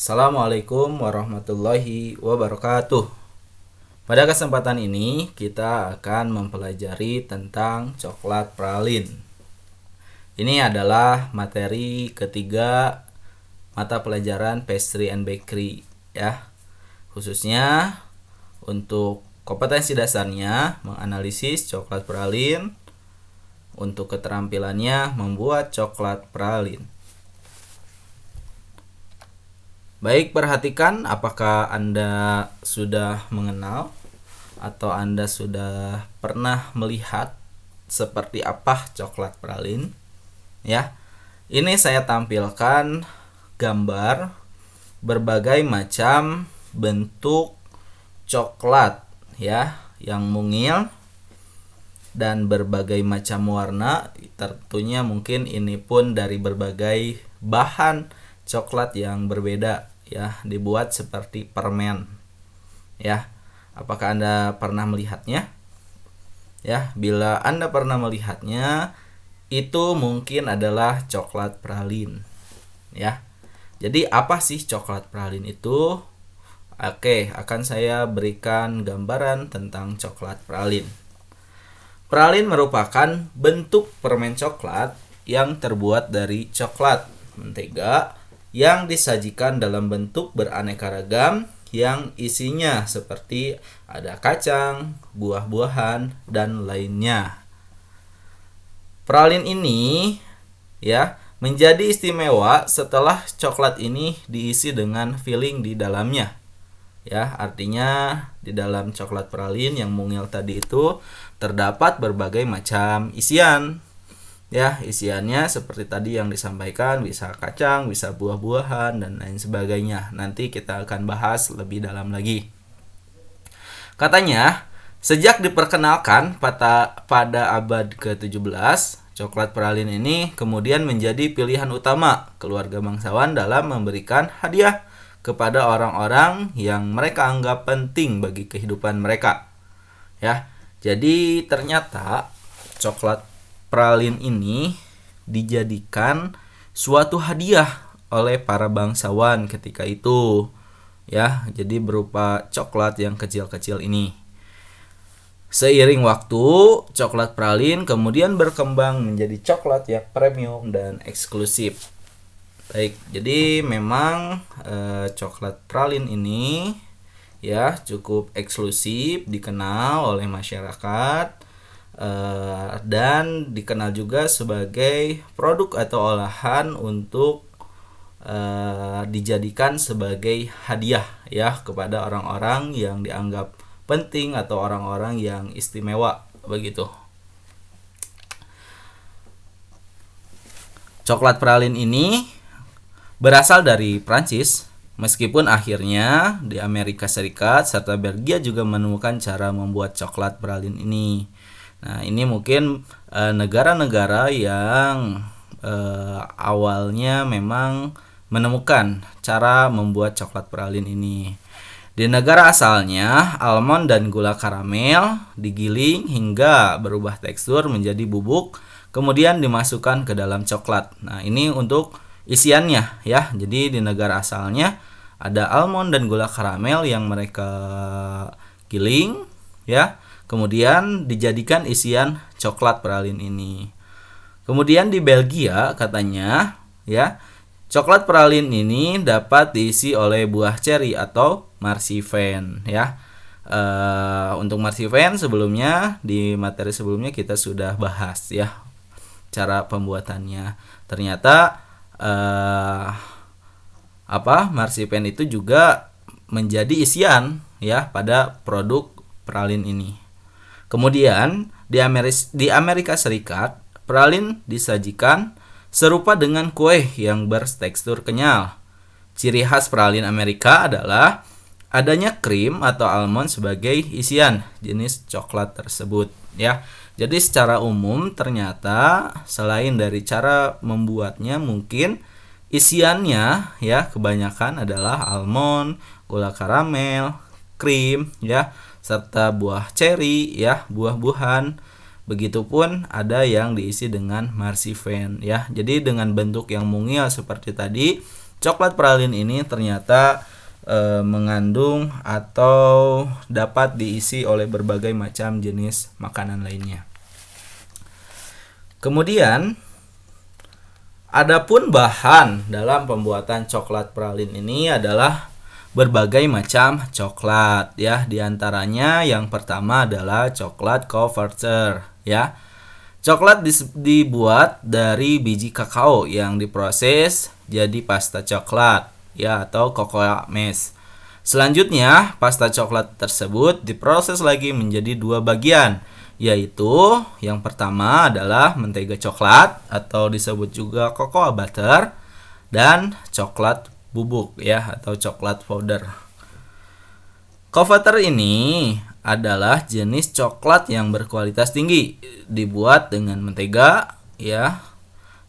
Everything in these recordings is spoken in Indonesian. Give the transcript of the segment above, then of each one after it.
Assalamualaikum warahmatullahi wabarakatuh. Pada kesempatan ini kita akan mempelajari tentang coklat pralin. Ini adalah materi ketiga mata pelajaran Pastry and Bakery ya. Khususnya untuk kompetensi dasarnya menganalisis coklat pralin, untuk keterampilannya membuat coklat pralin. Baik, perhatikan apakah Anda sudah mengenal atau Anda sudah pernah melihat seperti apa coklat pralin ya. Ini saya tampilkan gambar berbagai macam bentuk coklat ya, yang mungil dan berbagai macam warna. Tentunya mungkin ini pun dari berbagai bahan coklat yang berbeda ya, dibuat seperti permen ya. Apakah Anda pernah melihatnya? Ya, bila Anda pernah melihatnya, itu mungkin adalah coklat pralin ya. Jadi apa sih coklat pralin itu? Oke, akan saya berikan gambaran tentang coklat pralin. Pralin merupakan bentuk permen coklat yang terbuat dari coklat, mentega, yang disajikan dalam bentuk beraneka ragam yang isinya seperti ada kacang, buah-buahan, dan lainnya. Pralin ini ya menjadi istimewa setelah coklat ini diisi dengan filling di dalamnya. Ya, artinya di dalam coklat pralin yang mungil tadi itu terdapat berbagai macam isian. Ya, isiannya seperti tadi yang disampaikan, bisa kacang, bisa buah-buahan, dan lain sebagainya. Nanti kita akan bahas lebih dalam lagi. Katanya, sejak diperkenalkan pada abad ke-17, coklat pralin ini kemudian menjadi pilihan utama keluarga bangsawan dalam memberikan hadiah kepada orang-orang yang mereka anggap penting bagi kehidupan mereka. Ya, jadi ternyata coklat pralin ini dijadikan suatu hadiah oleh para bangsawan ketika itu ya, jadi berupa coklat yang kecil-kecil ini. Seiring waktu, coklat pralin kemudian berkembang menjadi coklat yang premium dan eksklusif. Baik, jadi memang coklat pralin ini ya cukup eksklusif, dikenal oleh masyarakat. Dan dikenal juga sebagai produk atau olahan untuk dijadikan sebagai hadiah ya kepada orang-orang yang dianggap penting atau orang-orang yang istimewa begitu. Coklat pralin ini berasal dari Prancis, meskipun akhirnya di Amerika Serikat serta Belgia juga menemukan cara membuat coklat pralin ini. Nah, ini mungkin negara-negara yang awalnya memang menemukan cara membuat coklat pralin ini. Di negara asalnya, almond dan gula karamel digiling hingga berubah tekstur menjadi bubuk, kemudian dimasukkan ke dalam coklat. Nah, ini untuk isiannya ya. Jadi di negara asalnya ada almond dan gula karamel yang mereka giling ya. Kemudian dijadikan isian coklat pralin ini. Kemudian di Belgia katanya ya, coklat pralin ini dapat diisi oleh buah ceri atau marsipan ya. Untuk marsipan sebelumnya di materi sebelumnya kita sudah bahas ya cara pembuatannya. Ternyata marsipan itu juga menjadi isian ya pada produk pralin ini. Kemudian di Amerika Serikat, pralin disajikan serupa dengan kue yang bertekstur kenyal. Ciri khas pralin Amerika adalah adanya krim atau almond sebagai isian jenis coklat tersebut ya. Jadi secara umum ternyata selain dari cara membuatnya, mungkin isiannya ya kebanyakan adalah almond, gula karamel, krim ya, serta buah ceri ya, buah-buahan. Begitupun ada yang diisi dengan marsipan ya. Jadi dengan bentuk yang mungil seperti tadi, coklat pralin ini ternyata mengandung atau dapat diisi oleh berbagai macam jenis makanan lainnya. Kemudian adapun bahan dalam pembuatan coklat pralin ini adalah berbagai macam coklat ya. Di antaranya yang pertama adalah coklat Couverture ya. Coklat dibuat dari biji kakao yang diproses jadi pasta coklat ya, atau cocoa mash. Selanjutnya, pasta coklat tersebut diproses lagi menjadi dua bagian, yaitu yang pertama adalah mentega coklat atau disebut juga cocoa butter, dan coklat bubuk ya, atau coklat powder. Couverture ini adalah jenis coklat yang berkualitas tinggi, dibuat dengan mentega ya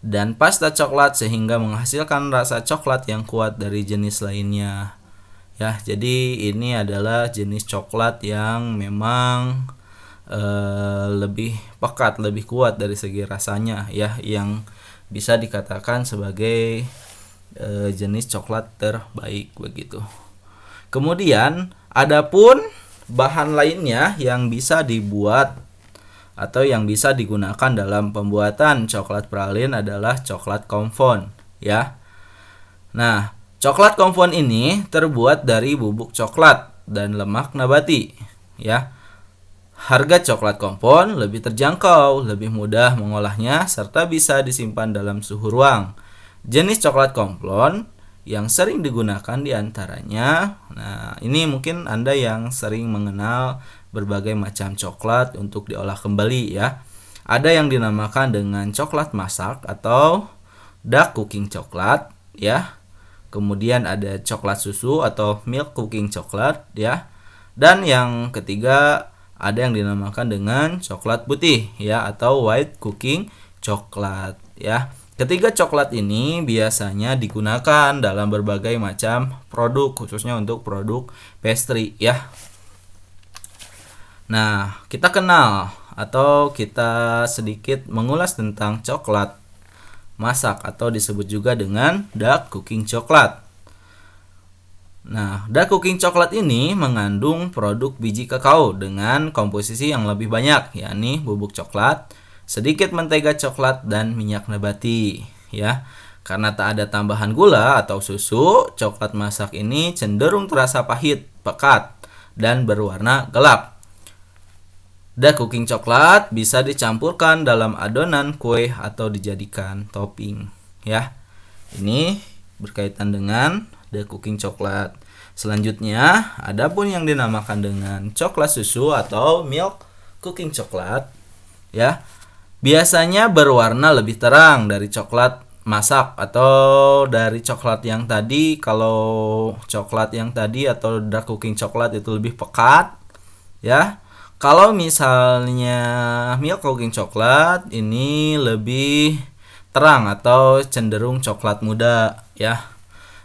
dan pasta coklat sehingga menghasilkan rasa coklat yang kuat dari jenis lainnya. Ya, jadi ini adalah jenis coklat yang memang lebih pekat, lebih kuat dari segi rasanya ya, yang bisa dikatakan sebagai jenis coklat terbaik begitu. Kemudian adapun bahan lainnya yang bisa dibuat atau yang bisa digunakan dalam pembuatan coklat pralin adalah coklat compound ya. Nah, coklat compound ini terbuat dari bubuk coklat dan lemak nabati ya. Harga coklat compound lebih terjangkau, lebih mudah mengolahnya serta bisa disimpan dalam suhu ruang. Jenis coklat compound yang sering digunakan diantaranya, nah ini mungkin Anda yang sering mengenal berbagai macam coklat untuk diolah kembali ya. Ada yang dinamakan dengan coklat masak atau dark cooking coklat ya. Kemudian ada coklat susu atau milk cooking coklat ya. Dan yang ketiga ada yang dinamakan dengan coklat putih ya, atau white cooking coklat ya. Ketiga coklat ini biasanya digunakan dalam berbagai macam produk, khususnya untuk produk pastry ya. Nah, kita kenal atau kita sedikit mengulas tentang coklat masak atau disebut juga dengan dark cooking coklat. Nah, dark cooking coklat ini mengandung produk biji kakao dengan komposisi yang lebih banyak, yakni bubuk coklat, sedikit mentega coklat, dan minyak nabati ya. Karena tak ada tambahan gula atau susu, coklat masak ini cenderung terasa pahit, pekat, dan berwarna gelap. Dark cooking coklat bisa dicampurkan dalam adonan kue atau dijadikan topping ya. Ini berkaitan dengan dark cooking coklat. Selanjutnya, ada pun yang dinamakan dengan coklat susu atau milk cooking coklat ya. Biasanya berwarna lebih terang dari coklat masak atau dari coklat yang tadi. Kalau coklat yang tadi atau dark cooking coklat itu lebih pekat ya. Kalau misalnya milk cooking coklat ini lebih terang atau cenderung coklat muda ya.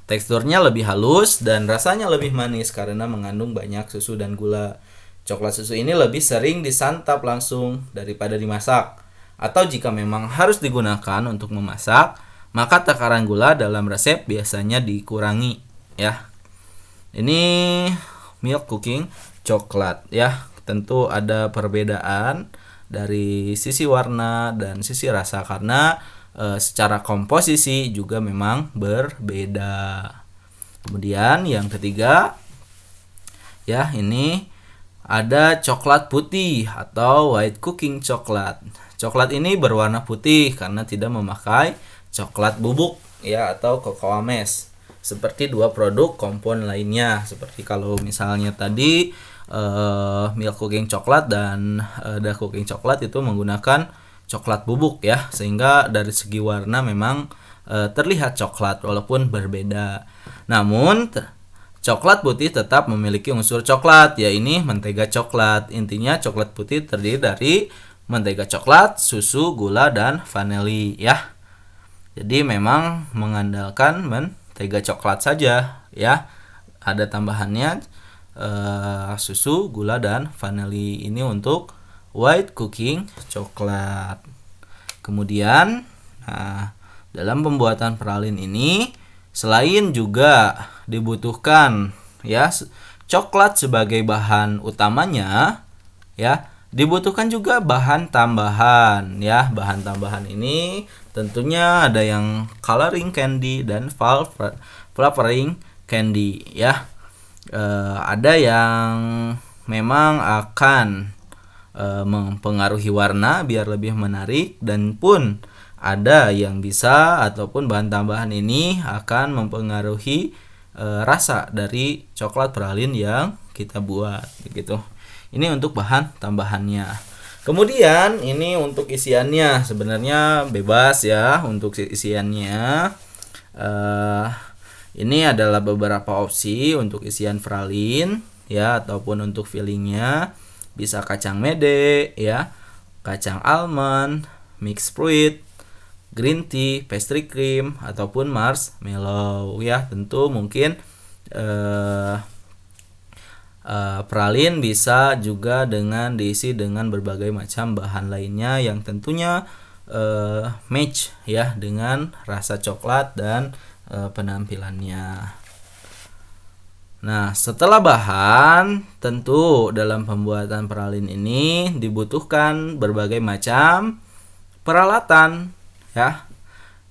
Teksturnya lebih halus dan rasanya lebih manis karena mengandung banyak susu dan gula. Coklat susu ini lebih sering disantap langsung daripada dimasak. Atau jika memang harus digunakan untuk memasak, maka takaran gula dalam resep biasanya dikurangi ya. Ini milk cooking coklat ya. Tentu ada perbedaan dari sisi warna dan sisi rasa karena secara komposisi juga memang berbeda. Kemudian yang ketiga ya, ini ada coklat putih atau white cooking coklat. Coklat ini berwarna putih karena tidak memakai coklat bubuk ya atau cocoa mash seperti dua produk compound lainnya. Seperti kalau misalnya tadi milk cooking coklat dan dark cooking coklat itu menggunakan coklat bubuk ya, sehingga dari segi warna memang terlihat coklat walaupun berbeda. Namun coklat putih tetap memiliki unsur coklat, yaitu mentega coklat. Intinya coklat putih terdiri dari mentega coklat, susu, gula, dan vanili ya. Jadi memang mengandalkan mentega coklat saja ya. Ada tambahannya susu, gula, dan vanili ini untuk white cooking coklat. Kemudian dalam pembuatan pralin ini Selain juga dibutuhkan ya coklat sebagai bahan utamanya, ya dibutuhkan juga bahan tambahan ya. Bahan tambahan ini tentunya ada yang coloring candy dan flavoring candy ya. Ada yang memang akan mempengaruhi warna biar lebih menarik, dan pun ada yang bisa ataupun bahan tambahan ini akan mempengaruhi rasa dari coklat pralin yang kita buat begitu. Ini untuk bahan tambahannya. Kemudian ini untuk isiannya, sebenarnya bebas ya untuk isiannya. Ini adalah beberapa opsi untuk isian pralin ya, ataupun untuk fillingnya. Bisa kacang mede ya, kacang almond, mixed fruit, green tea, pastry cream, ataupun marshmallow ya. Tentu mungkin pralin bisa juga dengan diisi dengan berbagai macam bahan lainnya yang tentunya match ya dengan rasa coklat dan penampilannya. Nah, setelah bahan, tentu dalam pembuatan pralin ini dibutuhkan berbagai macam peralatan ya.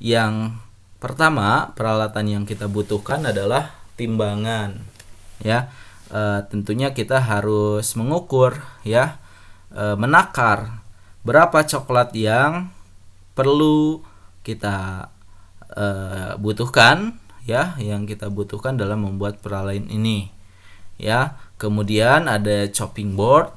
Yang pertama, peralatan yang kita butuhkan adalah timbangan ya. Tentunya kita harus mengukur ya, menakar berapa coklat yang perlu kita butuhkan ya, yang kita butuhkan dalam membuat pralin ini ya. Kemudian ada chopping board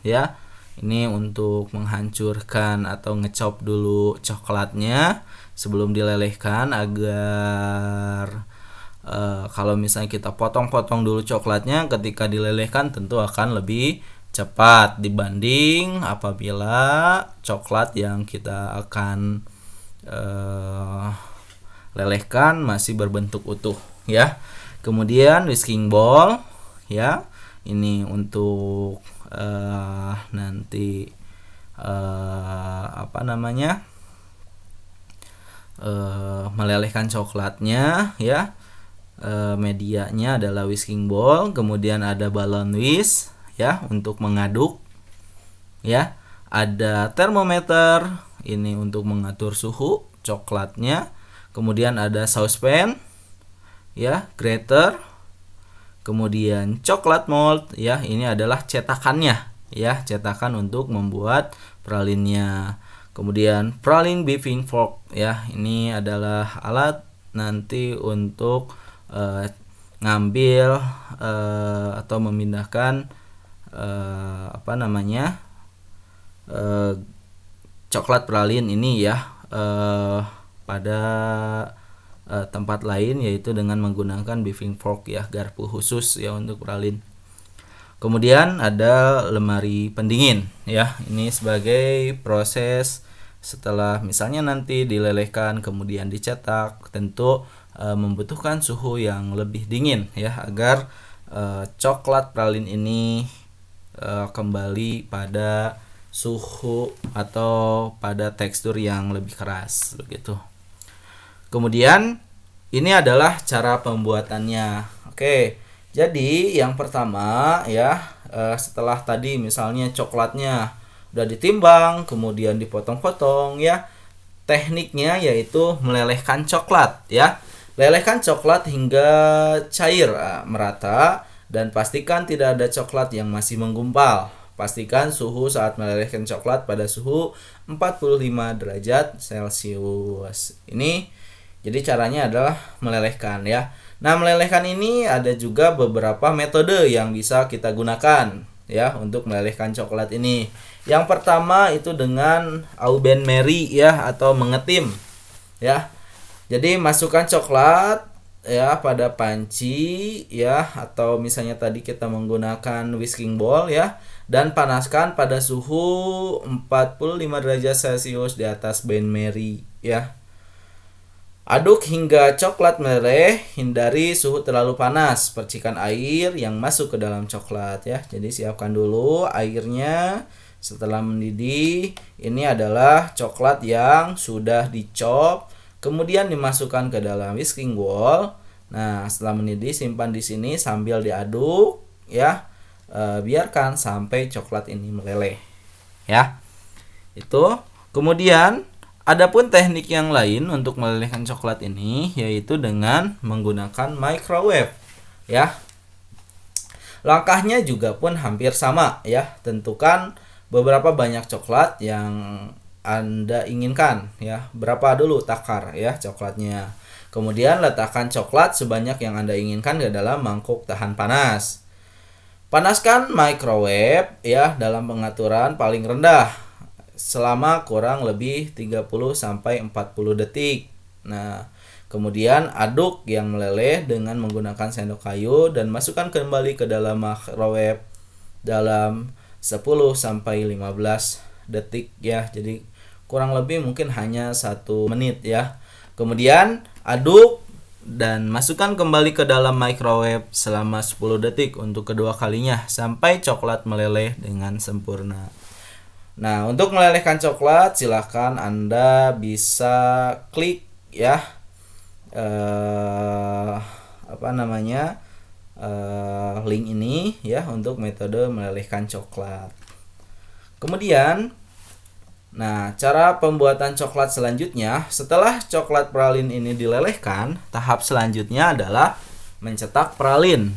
ya, ini untuk menghancurkan atau ngechop dulu coklatnya sebelum dilelehkan agar kalau misalnya kita potong-potong dulu coklatnya, ketika dilelehkan tentu akan lebih cepat dibanding apabila coklat yang kita akan lelehkan masih berbentuk utuh ya. Kemudian whisking bowl ya, ini untuk nanti melelehkan coklatnya ya. Medianya adalah whisking bowl. Kemudian ada balon whisk ya untuk mengaduk ya. Ada thermometer, ini untuk mengatur suhu coklatnya. Kemudian ada saucepan ya, grater. Kemudian coklat mold ya, ini adalah cetakannya ya, cetakan untuk membuat pralinnya. Kemudian pralin beefing fork ya, ini adalah alat nanti untuk ngambil atau memindahkan coklat pralin ini ya pada tempat lain, yaitu dengan menggunakan beefing fork ya, garpu khusus ya untuk pralin. Kemudian ada lemari pendingin ya, ini sebagai proses setelah misalnya nanti dilelehkan kemudian dicetak, tentu membutuhkan suhu yang lebih dingin ya, agar coklat pralin ini kembali pada suhu atau pada tekstur yang lebih keras begitu. Kemudian ini adalah cara pembuatannya. Oke, jadi yang pertama ya, setelah tadi misalnya coklatnya udah ditimbang kemudian dipotong-potong ya, tekniknya yaitu melelehkan coklat ya. Lelehkan coklat hingga cair merata dan pastikan tidak ada coklat yang masih menggumpal. Pastikan suhu saat melelehkan coklat pada suhu 45 derajat Celcius. Ini jadi caranya adalah melelehkan ya. Nah, melelehkan ini ada juga beberapa metode yang bisa kita gunakan ya untuk melelehkan coklat ini. Yang pertama itu dengan au bain marie ya, atau mengetim ya. Jadi masukkan coklat ya pada panci ya, atau misalnya tadi kita menggunakan whisking bowl ya, dan panaskan pada suhu 45 derajat Celcius di atas bain marie ya. Aduk hingga coklat meleleh, hindari suhu terlalu panas, percikan air yang masuk ke dalam coklat ya. Jadi siapkan dulu airnya. Setelah mendidih, ini adalah coklat yang sudah dicop kemudian dimasukkan ke dalam whisking bowl. Nah, setelah mendidih simpan di sini sambil diaduk ya. Biarkan sampai coklat ini meleleh. Ya. Itu. Kemudian adapun teknik yang lain untuk melelehkan coklat ini yaitu dengan menggunakan microwave ya. Langkahnya juga pun hampir sama ya. Tentukan beberapa banyak coklat yang Anda inginkan ya. Berapa dulu takar ya coklatnya. Kemudian letakkan coklat sebanyak yang Anda inginkan ke dalam mangkuk tahan panas. Panaskan microwave ya dalam pengaturan paling rendah selama kurang lebih 30 sampai 40 detik. Nah, kemudian aduk yang meleleh dengan menggunakan sendok kayu dan masukkan kembali ke dalam microwave dalam 10 sampai 15 detik ya. Jadi kurang lebih mungkin hanya 1 menit ya. Kemudian aduk dan masukkan kembali ke dalam microwave selama 10 detik untuk kedua kalinya sampai coklat meleleh dengan sempurna. Nah, untuk melelehkan coklat silahkan Anda bisa klik ya link ini ya untuk metode melelehkan coklat. Kemudian cara pembuatan coklat selanjutnya, setelah coklat pralin ini dilelehkan, tahap selanjutnya adalah mencetak pralin.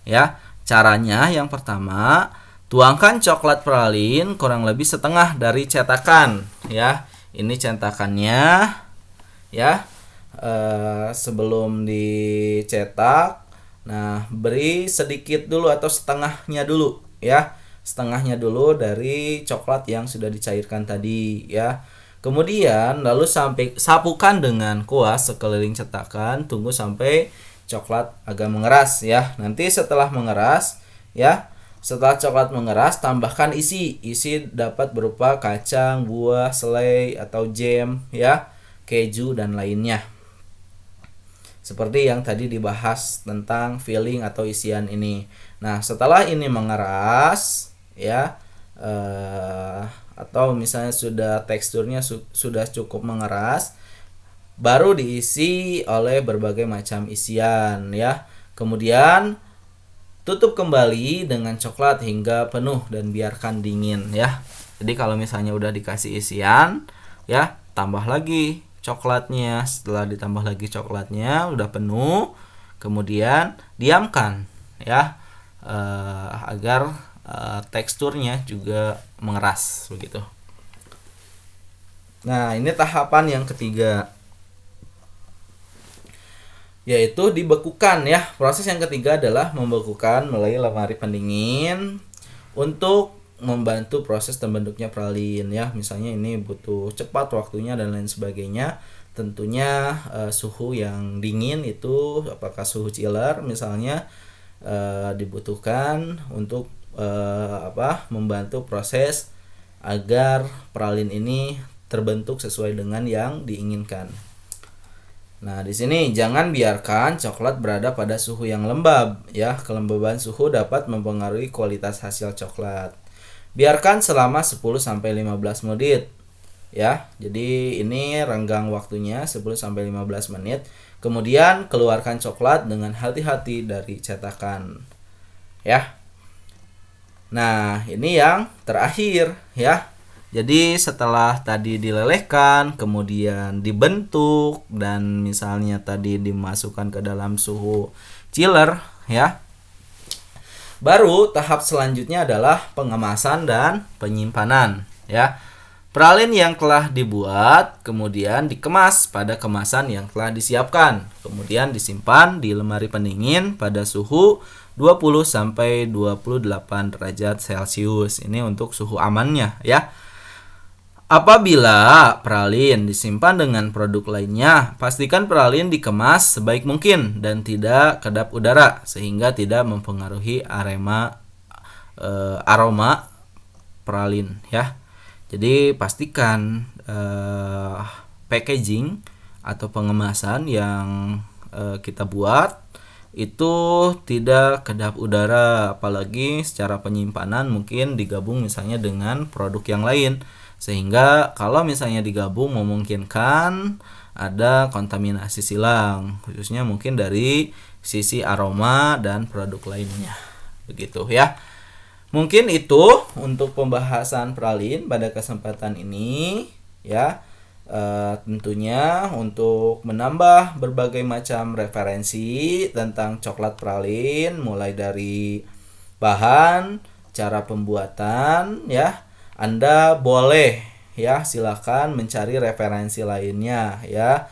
Ya, caranya yang pertama, tuangkan coklat pralin kurang lebih setengah dari cetakan. Ya, ini cetakannya. Ya, sebelum dicetak, beri sedikit dulu atau setengahnya dulu. Ya. Setengahnya dulu dari coklat yang sudah dicairkan tadi ya. Kemudian lalu sapukan dengan kuas sekeliling cetakan, tunggu sampai coklat agak mengeras ya. Nanti setelah mengeras ya, setelah coklat mengeras tambahkan isi. Isi dapat berupa kacang, buah, selai atau jam ya, keju dan lainnya. Seperti yang tadi dibahas tentang filling atau isian ini. Nah, setelah ini mengeras ya atau misalnya sudah teksturnya sudah cukup mengeras, baru diisi oleh berbagai macam isian ya. Kemudian tutup kembali dengan coklat hingga penuh dan biarkan dingin ya. Jadi kalau misalnya udah dikasih isian ya, tambah lagi coklatnya. Setelah ditambah lagi coklatnya udah penuh, kemudian diamkan ya agar teksturnya juga mengeras begitu. Nah, ini tahapan yang ketiga, yaitu dibekukan ya. Proses yang ketiga adalah membekukan melalui lemari pendingin untuk membantu proses terbentuknya pralin ya. Misalnya ini butuh cepat waktunya dan lain sebagainya. Tentunya suhu yang dingin itu apakah suhu chiller misalnya dibutuhkan untuk membantu proses agar pralin ini terbentuk sesuai dengan yang diinginkan. Nah, di sini jangan biarkan coklat berada pada suhu yang lembab ya. Kelembaban suhu dapat mempengaruhi kualitas hasil coklat. Biarkan selama 10 sampai 15 menit ya. Jadi ini renggang waktunya 10 sampai 15 menit. Kemudian keluarkan coklat dengan hati-hati dari cetakan. Ya. Nah, ini yang terakhir ya. Jadi setelah tadi dilelehkan, kemudian dibentuk dan misalnya tadi dimasukkan ke dalam suhu chiller ya. Baru tahap selanjutnya adalah pengemasan dan penyimpanan ya. Pralin yang telah dibuat kemudian dikemas pada kemasan yang telah disiapkan. Kemudian disimpan di lemari pendingin pada suhu 20 sampai 28 derajat Celcius. Ini untuk suhu amannya ya. Apabila pralin disimpan dengan produk lainnya, pastikan pralin dikemas sebaik mungkin dan tidak kedap udara sehingga tidak mempengaruhi aroma pralin ya. Jadi pastikan packaging atau pengemasan yang kita buat itu tidak kedap udara, apalagi secara penyimpanan mungkin digabung misalnya dengan produk yang lain, sehingga kalau misalnya digabung memungkinkan ada kontaminasi silang, khususnya mungkin dari sisi aroma dan produk lainnya. Begitu ya. Mungkin itu untuk pembahasan pralin pada kesempatan ini ya. Tentunya untuk menambah berbagai macam referensi tentang coklat pralin, mulai dari bahan, cara pembuatan ya, Anda boleh ya silakan mencari referensi lainnya ya.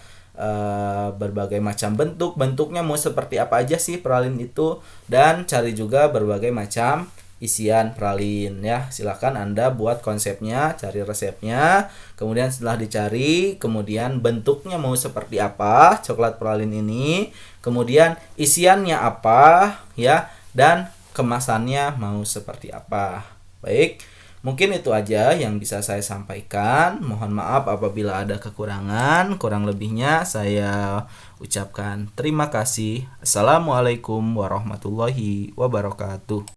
Berbagai macam bentuknya mau seperti apa aja sih pralin itu, dan cari juga berbagai macam isian pralin ya. Silakan Anda buat konsepnya, cari resepnya, kemudian setelah dicari, kemudian bentuknya mau seperti apa coklat pralin ini, kemudian isiannya apa ya, dan kemasannya mau seperti apa. Baik, mungkin itu aja yang bisa saya sampaikan. Mohon maaf apabila ada kekurangan. Kurang lebihnya saya ucapkan terima kasih. Assalamualaikum warahmatullahi wabarakatuh.